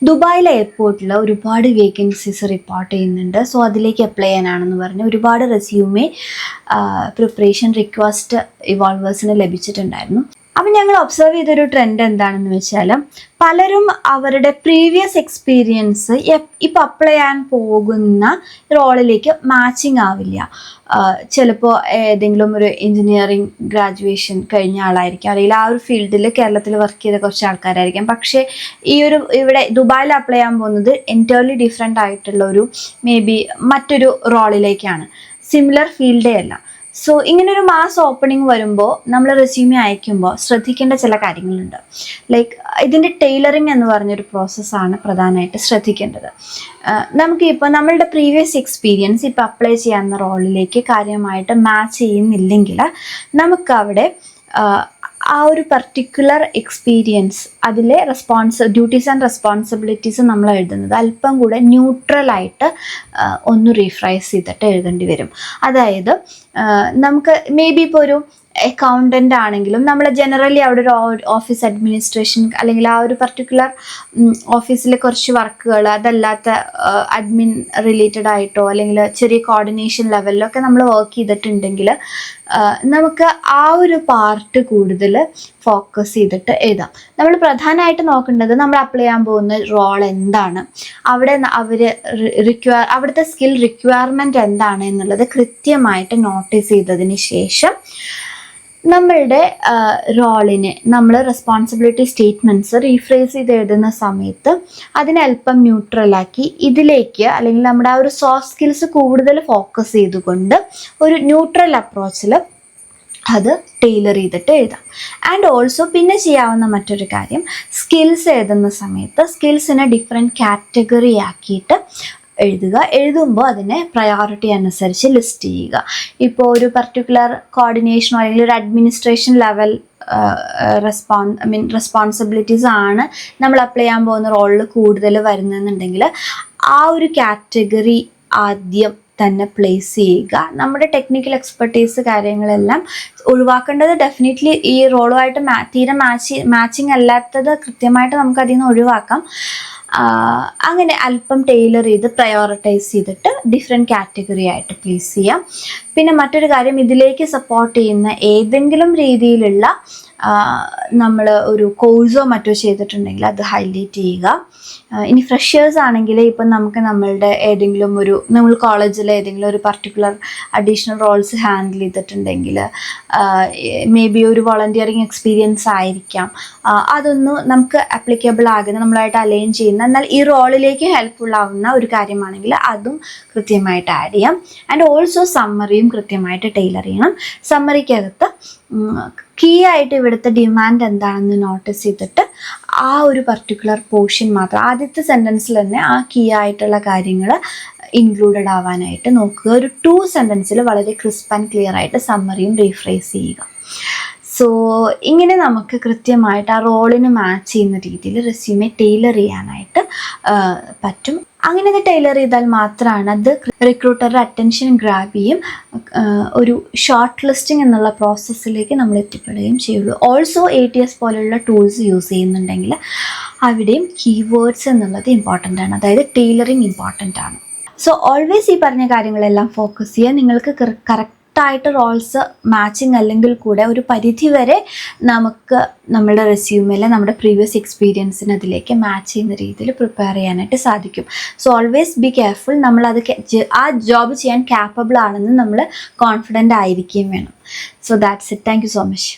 ദുബായിലെ എയർപോർട്ടിൽ ഒരുപാട് വേക്കൻസീസ് റിപ്പോർട്ട് ചെയ്യുന്നുണ്ട്. സോ അതിലേക്ക് അപ്ലൈ ചെയ്യാനാണെന്ന് പറഞ്ഞ് ഒരുപാട് റെസ്യൂമെ പ്രിപ്പറേഷൻ റിക്വസ്റ്റ് ഇവോൾവേഴ്സിന് ലഭിച്ചിട്ടുണ്ടായിരുന്നു. അപ്പം ഞങ്ങൾ ഒബ്സർവ് ചെയ്തൊരു ട്രെൻഡ് എന്താണെന്ന് വെച്ചാൽ, പലരും അവരുടെ പ്രീവിയസ് എക്സ്പീരിയൻസ് ഇപ്പം അപ്ലൈ ചെയ്യാൻ പോകുന്ന റോളിലേക്ക് മാച്ചിങ് ആവില്ല. ചിലപ്പോൾ ഏതെങ്കിലും ഒരു എൻജിനീയറിംഗ് ഗ്രാജുവേഷൻ കഴിഞ്ഞ ആളായിരിക്കും, അല്ലെങ്കിൽ ആ ഒരു ഫീൽഡിൽ കേരളത്തിൽ വർക്ക് ചെയ്ത കുറച്ച് ആൾക്കാരായിരിക്കും. പക്ഷേ ഇവിടെ ദുബായിൽ അപ്ലൈ ചെയ്യാൻ പോകുന്നത് എൻറ്റയർലി ഡിഫറെൻ്റ് ആയിട്ടുള്ള ഒരു മറ്റൊരു റോളിലേക്കാണ്, സിമിലർ ഫീൽഡേ അല്ല. സോ ഇങ്ങനൊരു മാസ് ഓപ്പണിംഗ് വരുമ്പോൾ നമ്മൾ റെസ്യൂമെ അയക്കുമ്പോൾ ശ്രദ്ധിക്കേണ്ട ചില കാര്യങ്ങളുണ്ട്. ലൈക്ക് ഇതിൻ്റെ ടൈലറിങ് എന്ന് പറഞ്ഞൊരു പ്രോസസ്സാണ് പ്രധാനമായിട്ട് ശ്രദ്ധിക്കേണ്ടത്. നമുക്കിപ്പോൾ നമ്മളുടെ പ്രീവിയസ് എക്സ്പീരിയൻസ് ഇപ്പോൾ അപ്ലൈ ചെയ്യാവുന്ന റോളിലേക്ക് കാര്യമായിട്ട് മാച്ച് ചെയ്യുന്നില്ലെങ്കിൽ നമുക്കവിടെ ആ ഒരു പർട്ടിക്കുലർ എക്സ്പീരിയൻസ്, അതിലെ ഡ്യൂട്ടീസ് ആൻഡ് റെസ്പോൺസിബിലിറ്റീസ് നമ്മൾ എഴുതുന്നത് അല്പം കൂടെ ന്യൂട്രലായിട്ട് ഒന്ന് റീഫ്രൈസ് ചെയ്തിട്ട് എഴുതേണ്ടി വരും. അതായത് നമുക്ക് ഇപ്പോൾ ഒരു അക്കൗണ്ടൻ്റ് ആണെങ്കിലും നമ്മൾ ജനറലി അവിടെ ഒരു ഓഫീസ് അഡ്മിനിസ്ട്രേഷൻ അല്ലെങ്കിൽ ആ ഒരു പർട്ടിക്കുലർ ഓഫീസിലെ കുറച്ച് വർക്കുകൾ, അതല്ലാത്ത അഡ്മിൻ റിലേറ്റഡ് ആയിട്ടോ അല്ലെങ്കിൽ ചെറിയ കോർഡിനേഷൻ ലെവലിലൊക്കെ നമ്മൾ വർക്ക് ചെയ്തിട്ടുണ്ടെങ്കിൽ നമുക്ക് ആ ഒരു പാർട്ട് കൂടുതൽ ഫോക്കസ് ചെയ്തിട്ട് എഴുതാം. നമ്മൾ പ്രധാനമായിട്ട് നോക്കേണ്ടത് നമ്മൾ അപ്ലൈ ചെയ്യാൻ പോകുന്ന റോൾ എന്താണ്, അവിടുത്തെ സ്കിൽ റിക്വയർമെൻറ്റ് എന്താണ് എന്നുള്ളത് കൃത്യമായിട്ട് നോട്ടീസ് ചെയ്തതിന് ശേഷം നമ്മളുടെ റോളിനെ നമ്മൾ റെസ്പോൺസിബിലിറ്റി സ്റ്റേറ്റ്മെൻറ്റ്സ് റീഫ്രേസ് ചെയ്ത് എഴുതുന്ന സമയത്ത് അതിനെ അല്പം ന്യൂട്രലാക്കി ഇതിലേക്ക്, അല്ലെങ്കിൽ നമ്മുടെ ആ ഒരു സോഫ്റ്റ് സ്കിൽസ് കൂടുതൽ ഫോക്കസ് ചെയ്തുകൊണ്ട് ഒരു ന്യൂട്രൽ അപ്രോച്ചിൽ അത് ടൈലർ ചെയ്തിട്ട് എഴുതാം. ആൻഡ് ഓൾസോ പിന്നെ ചെയ്യാവുന്ന മറ്റൊരു കാര്യം, സ്കിൽസ് എഴുതുന്ന സമയത്ത് സ്കിൽസിനെ ഡിഫറെൻറ്റ് കാറ്റഗറി ആക്കിയിട്ട് എഴുതുമ്പോൾ അതിനെ പ്രയോറിറ്റി അനുസരിച്ച് ലിസ്റ്റ് ചെയ്യുക. ഇപ്പോൾ ഒരു കോർഡിനേഷനോ അല്ലെങ്കിൽ ഒരു അഡ്മിനിസ്ട്രേഷൻ ലെവൽ റെസ്പോൺസിബിലിറ്റീസ് ആണ് നമ്മൾ അപ്ലൈ ചെയ്യാൻ പോകുന്ന റോളിൽ കൂടുതൽ വരുന്നതെന്നുണ്ടെങ്കിൽ ആ ഒരു കാറ്റഗറി ആദ്യം തന്നെ പ്ലേസ് ചെയ്യുക. നമ്മുടെ ടെക്നിക്കൽ എക്സ്പെർട്ടീസ് കാര്യങ്ങളെല്ലാം ഒഴിവാക്കേണ്ടത് ഡെഫിനറ്റ്ലി ഈ റോളുമായിട്ട് തീരെ മാച്ചിങ് അല്ലാത്തത് കൃത്യമായിട്ട് നമുക്ക് അതിൽ നിന്ന് ഒഴിവാക്കാം. അങ്ങനെ അല്പം ടൈലർ ചെയ്ത് പ്രയോറിറ്റൈസ് ചെയ്തിട്ട് ഡിഫറെൻറ്റ് കാറ്റഗറി ആയിട്ട് പ്ലേസ് ചെയ്യാം. പിന്നെ മറ്റൊരു കാര്യം, ഇതിലേക്ക് സപ്പോർട്ട് ചെയ്യുന്ന ഏതെങ്കിലും രീതിയിലുള്ള നമ്മൾ ഒരു കോഴ്സോ മറ്റോ ചെയ്തിട്ടുണ്ടെങ്കിൽ അത് ഹൈലൈറ്റ് ചെയ്യുക. ഇനി ഫ്രഷേഴ്സ് ആണെങ്കിൽ ഇപ്പം നമ്മളുടെ നമ്മൾ കോളേജിൽ ഏതെങ്കിലും ഒരു പർട്ടിക്കുലർ അഡീഷണൽ റോൾസ് ഹാൻഡിൽ ചെയ്തിട്ടുണ്ടെങ്കിൽ ഒരു വോളണ്ടിയറിങ് എക്സ്പീരിയൻസ് ആയിരിക്കാം, അതൊന്ന് നമുക്ക് അപ്ലിക്കബിൾ ആകുന്ന, നമ്മളായിട്ട് അലൈൻ ചെയ്യുന്ന, എന്നാൽ ഈ റോളിലേക്ക് ഹെൽപ്ഫുൾ ആവുന്ന ഒരു കാര്യമാണെങ്കിൽ അതും കൃത്യമായിട്ട് ആഡ് ചെയ്യാം. ആൻഡ് ഓൾസോ സമ്മറിയും കൃത്യമായിട്ട് ടൈലർ ചെയ്യണം. സമ്മറിക്കകത്ത് കീ ആയിട്ട് ഇവിടുത്തെ ഡിമാൻഡ് എന്താണെന്ന് നോട്ടീസ് ചെയ്തിട്ട് ആ ഒരു പർട്ടിക്കുലർ പോർഷൻ മാത്രം ആദ്യത്തെ സെൻറ്റൻസിൽ തന്നെ ആ കീ ആയിട്ടുള്ള കാര്യങ്ങൾ ഇൻക്ലൂഡഡ് ആവാനായിട്ട് നോക്കുക. ഒരു 2 സെൻറ്റൻസിൽ വളരെ ക്രിസ്പ് ആൻഡ് ക്ലിയർ ആയിട്ട് സമ്മറിയും റീഫ്രേസ് ചെയ്യുക. സോ ഇങ്ങനെ നമുക്ക് കൃത്യമായിട്ട് ആ റോളിന് മാച്ച് ചെയ്യുന്ന രീതിയിൽ റെസ്യൂമെ ടൈലർ ചെയ്യാനായിട്ട് പറ്റും. അങ്ങനെ ടൈലർ ചെയ്താൽ മാത്രമാണ് അത് റിക്രൂട്ടറുടെ അറ്റൻഷൻ ഗ്രാബ് ചെയ്യും, ഒരു ഷോർട്ട് ലിസ്റ്റിംഗ് എന്നുള്ള പ്രോസസ്സിലേക്ക് നമ്മൾ എത്തിപ്പെടുകയും ചെയ്യുള്ളൂ. ഓൾസോ ATS പോലെയുള്ള ടൂൾസ് യൂസ് ചെയ്യുന്നുണ്ടെങ്കിൽ അവിടെയും കീവേഡ്സ് എന്നുള്ളത് ഇമ്പോർട്ടൻ്റ് ആണ്, അതായത് ടൈലറിങ് ഇമ്പോർട്ടൻ്റ് ആണ്. സോ ഓൾവേസ് ഈ പറഞ്ഞ കാര്യങ്ങളെല്ലാം ഫോക്കസ് ചെയ്യുക. നിങ്ങൾക്ക് കറക്റ്റായിട്ട് റോൾസ് മാച്ചിങ് അല്ലെങ്കിൽ കൂടെ ഒരു പരിധി വരെ നമുക്ക് നമ്മുടെ റെസ്യൂമിൽ നമ്മുടെ പ്രീവിയസ് എക്സ്പീരിയൻസിന് അതിലേക്ക് മാച്ച് ചെയ്യുന്ന രീതിയിൽ പ്രിപ്പയർ ചെയ്യാനായിട്ട് സാധിക്കും. So always be careful. നമ്മളത് ആ ജോബ് ചെയ്യാൻ ക്യാപ്പബിൾ ആണെന്ന് നമ്മൾ കോൺഫിഡൻ്റ് ആയിരിക്കുകയും വേണം. So that's it. Thank you so much.